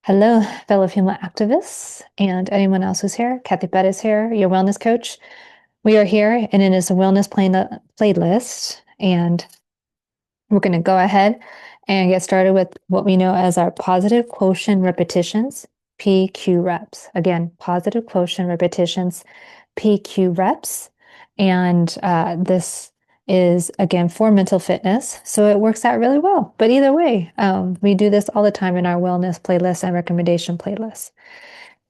Hello, fellow female activists, and anyone else who's here. Cathy is here, your wellness coach. We are here, and it is a wellness playlist. And we're going to go ahead and get started with what we know as our positive quotient repetitions, PQ reps. Again, positive quotient repetitions, PQ reps. And this is, again, for mental fitness. So it works out really well. But either way, we do this all the time in our wellness playlist and recommendation playlists.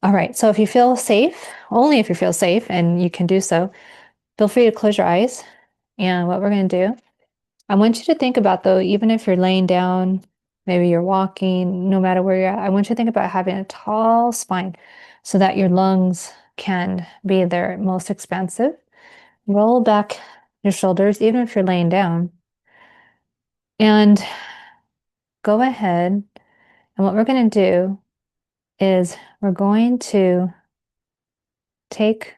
All right. So if you feel safe, only if you feel safe, and you can do so, feel free to close your eyes. And what we're going to do, I want you to think about, though, even if you're laying down, maybe you're walking, no matter where you're at, I want you to think about having a tall spine so that your lungs can be their most expansive. Roll back your shoulders, even if you're laying down. And go ahead. And what we're going to do is we're going to take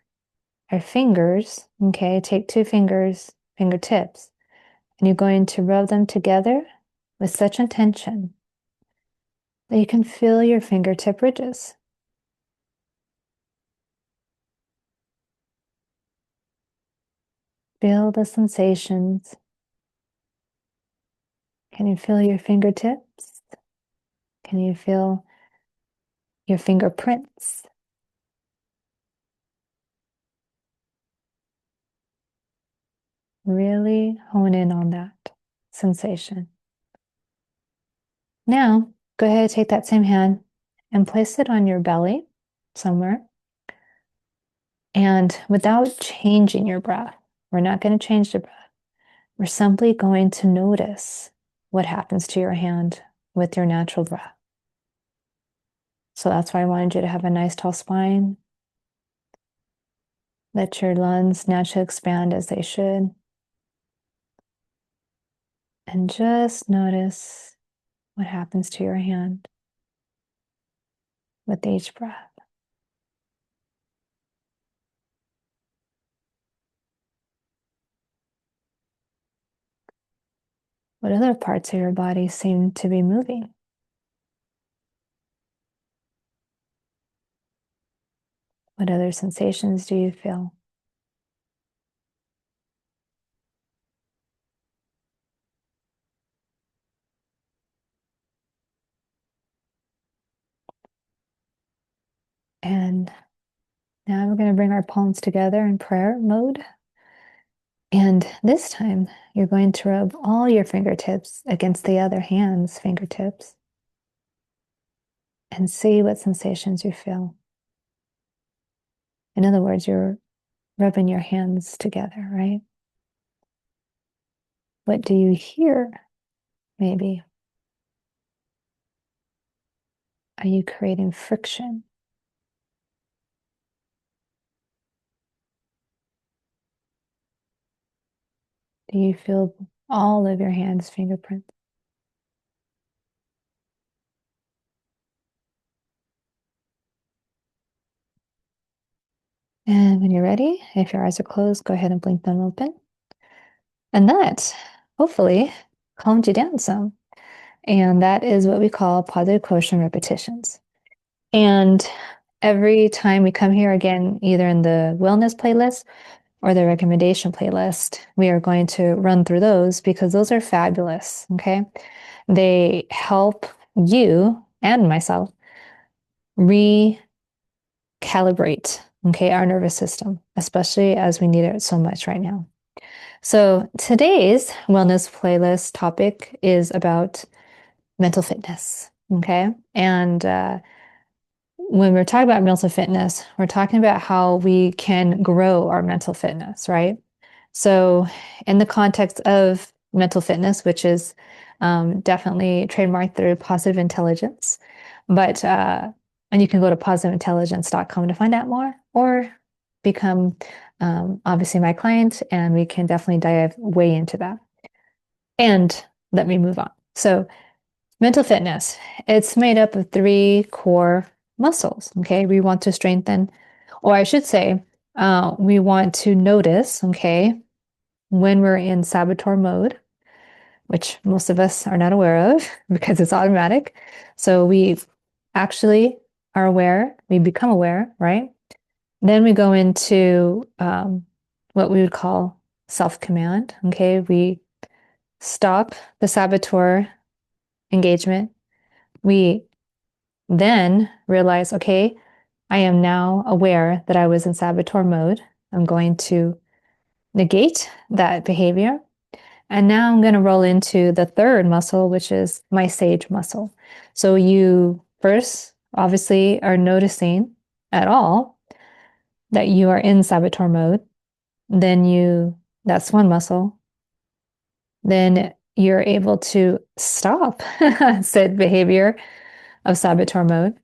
our fingers, okay, take two fingers, fingertips, and you're going to rub them together with such intention that you can feel your fingertip ridges. Feel the sensations. Can you feel your fingertips? Can you feel your fingerprints? Really hone in on that sensation. Now, go ahead and take that same hand and place it on your belly somewhere. And without changing your breath, we're not going to change the breath. We're simply going to notice what happens to your hand with your natural breath. So that's why I wanted you to have a nice tall spine. Let your lungs naturally expand as they should. And just notice what happens to your hand with each breath. What other parts of your body seem to be moving? What other sensations do you feel? And now we're going to bring our palms together in prayer mode. And this time, you're going to rub all your fingertips against the other hand's fingertips and see what sensations you feel. In other words, you're rubbing your hands together, right? What do you hear, maybe? Are you creating friction? Do you feel all of your hands' fingerprints? And when you're ready, if your eyes are closed, go ahead and blink them open. And that, hopefully, calmed you down some. And that is what we call positive quotient repetitions. And every time we come here again, either in the wellness playlist or the recommendation playlist, we are going to run through those because those are fabulous. Okay. They help you and myself recalibrate, okay, our nervous system, especially as we need it so much right now. So today's wellness playlist topic is about mental fitness. Okay. And when we're talking about mental fitness, we're talking about how we can grow our mental fitness, right? So, in the context of mental fitness, which is definitely trademarked through positive intelligence, but and you can go to positiveintelligence.com to find out more, or become obviously my client, and we can definitely dive way into that. And let me move on. So, mental fitness, it's made up of three core muscles. Okay. We want to strengthen, or I should say, we want to notice, okay, when we're in saboteur mode, which most of us are not aware of because it's automatic. So we actually are aware, we become aware, right? Then we go into what we would call self-command. Okay, we stop the saboteur engagement. We then realize, okay, I am now aware that I was in saboteur mode. I'm going to negate that behavior. And now I'm going to roll into the third muscle, which is my sage muscle. So you first obviously are noticing at all that you are in saboteur mode. Then that's one muscle. Then you're able to stop said behavior of saboteur mode.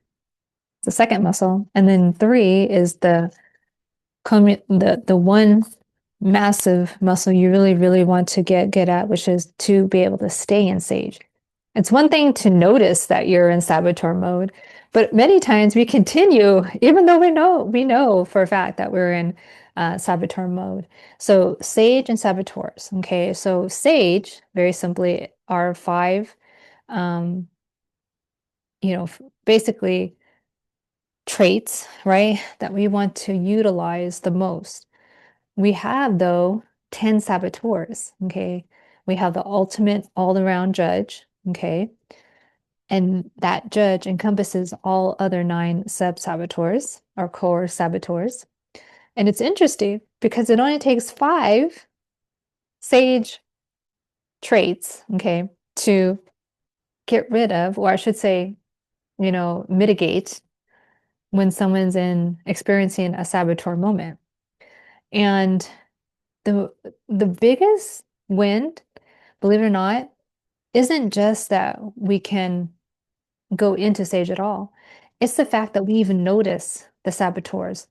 The second muscle. And then three is the one massive muscle you really, really want to get good at, which is to be able to stay in sage. It's one thing to notice that you're in saboteur mode, but many times we continue, even though we know for a fact that we're in saboteur mode. So sage and saboteurs. Okay, so sage, very simply, are five, um, basically traits, right, that we want to utilize the most. We have, though, 10 saboteurs, okay? We have the ultimate all-around judge, okay? And that judge encompasses all other 9 sub-saboteurs or core saboteurs. And it's interesting because it only takes 5 sage traits, okay, to get rid of, or I should say, mitigate when someone's experiencing a saboteur moment. And the biggest win, believe it or not, isn't just that we can go into sage at all. It's the fact that we even notice the saboteurs.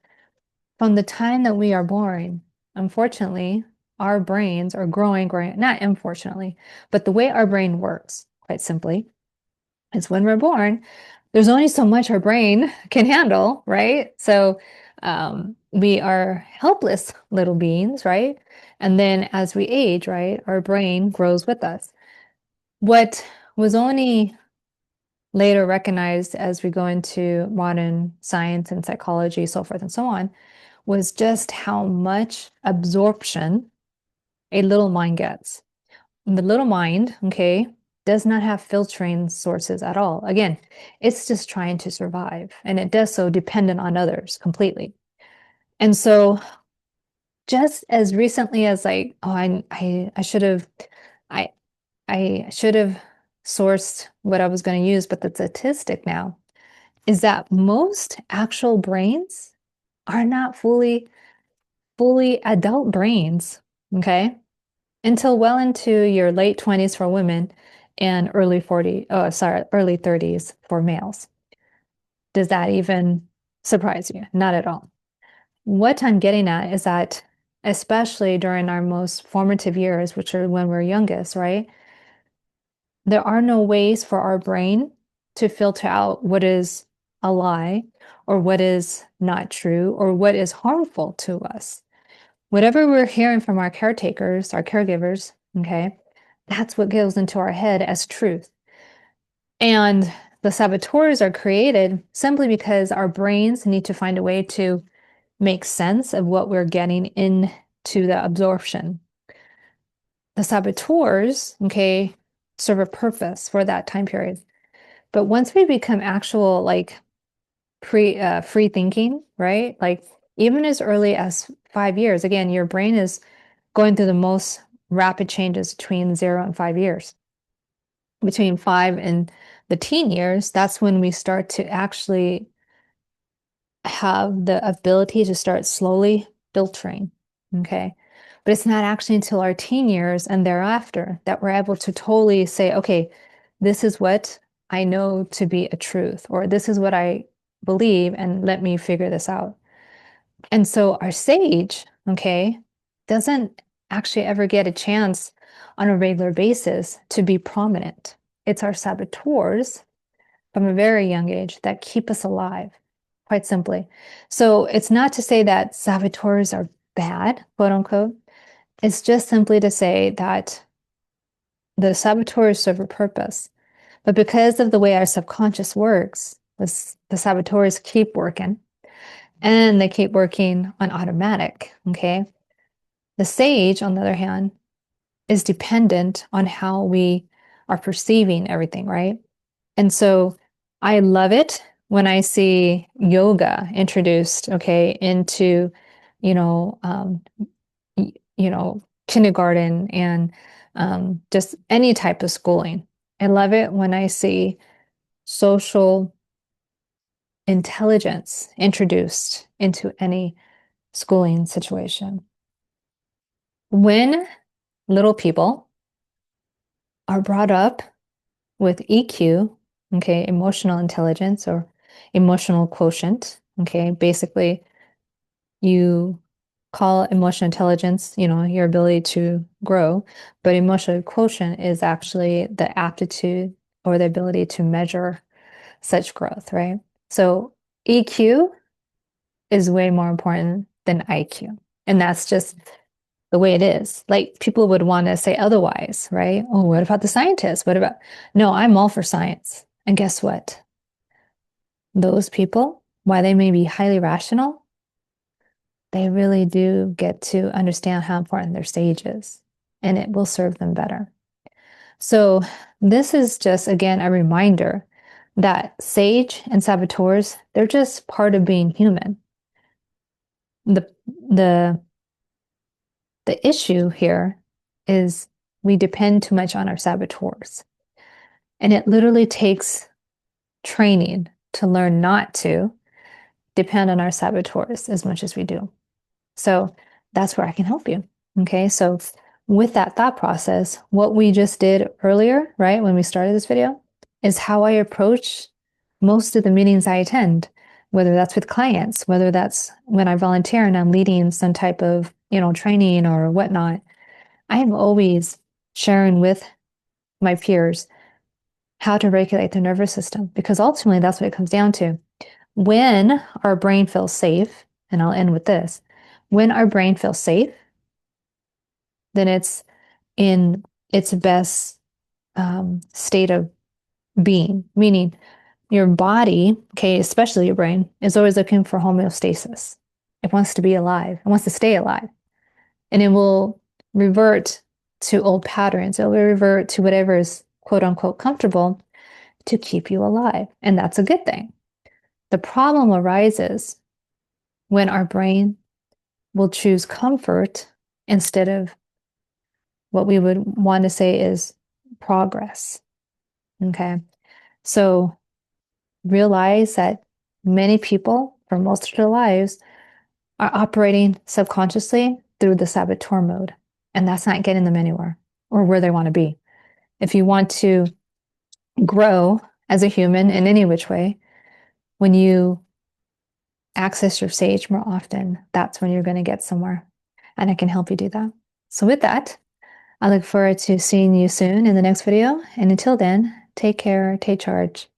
From the time that we are born, unfortunately, our brains are growing, not unfortunately, but the way our brain works, quite simply, is when we're born, there's only so much our brain can handle, right? So we are helpless little beings, right? And then as we age, right, our brain grows with us. What was only later recognized as we go into modern science and psychology, so forth and so on, was just how much absorption a little mind gets. The little mind, okay, does not have filtering sources at all. Again, it's just trying to survive, and it does so dependent on others completely. And so just as recently as like, oh, I should have I I should have sourced what I was going to use, but the statistic now is that most actual brains are not fully adult brains, okay? Until well into your late 20s for women and early 30s for males. Does that even surprise you? Not at all. What I'm getting at is that, especially during our most formative years, which are when we're youngest, right? There are no ways for our brain to filter out what is a lie or what is not true or what is harmful to us. Whatever we're hearing from our caretakers, our caregivers, okay, that's what goes into our head as truth. And the saboteurs are created simply because our brains need to find a way to make sense of what we're getting into the absorption. The saboteurs, okay, serve a purpose for that time period. But once we become actual, like, free thinking, right? Like, even as early as 5 years, again, your brain is going through the most rapid changes between 0 and 5 years. Between 5 and the teen years, that's when we start to actually have the ability to start slowly filtering. Okay. But it's not actually until our teen years and thereafter that we're able to totally say, okay, this is what I know to be a truth, or this is what I believe, and let me figure this out. And so our sage, okay, doesn't actually ever get a chance on a regular basis to be prominent. It's our saboteurs from a very young age that keep us alive, quite simply. So it's not to say that saboteurs are bad, quote unquote. It's just simply to say that the saboteurs serve a purpose. But because of the way our subconscious works, The saboteurs keep working, and they keep working on automatic, okay? The sage, on the other hand, is dependent on how we are perceiving everything, right? And so I love it when I see yoga introduced, okay, into, you know, kindergarten and just any type of schooling. I love it when I see social intelligence introduced into any schooling situation. When little people are brought up with EQ, okay, emotional intelligence or emotional quotient, okay, basically you call emotional intelligence, your ability to grow, but emotional quotient is actually the aptitude or the ability to measure such growth, right? So EQ is way more important than IQ. And that's just the way it is. Like people would want to say otherwise, right? Oh, what about the scientists? What about? No, I'm all for science. And guess what? Those people, while they may be highly rational, they really do get to understand how important their stage is, and it will serve them better. So, this is just again a reminder that sage and saboteurs, they're just part of being human. The the the issue here is we depend too much on our saboteurs. And it literally takes training to learn not to depend on our saboteurs as much as we do. So that's where I can help you. Okay. So with that thought process, what we just did earlier, right, when we started this video, is how I approach most of the meetings I attend, whether that's with clients, whether that's when I volunteer and I'm leading some type of, training or whatnot. I am always sharing with my peers how to regulate the nervous system, because ultimately that's what it comes down to. When our brain feels safe, and I'll end with this, when our brain feels safe, then it's in its best state of being, meaning your body, okay, especially your brain, is always looking for homeostasis. It wants to be alive, it wants to stay alive, and it will revert to old patterns. It will revert to whatever is quote unquote comfortable to keep you alive. And that's a good thing. The problem arises when our brain will choose comfort instead of what we would want to say is progress. Okay. So realize that many people, for most of their lives, are operating subconsciously through the saboteur mode. And that's not getting them anywhere or where they want to be. If you want to grow as a human in any which way, when you access your sage more often, that's when you're going to get somewhere. And I can help you do that. So, with that, I look forward to seeing you soon in the next video. And until then, take care, take charge.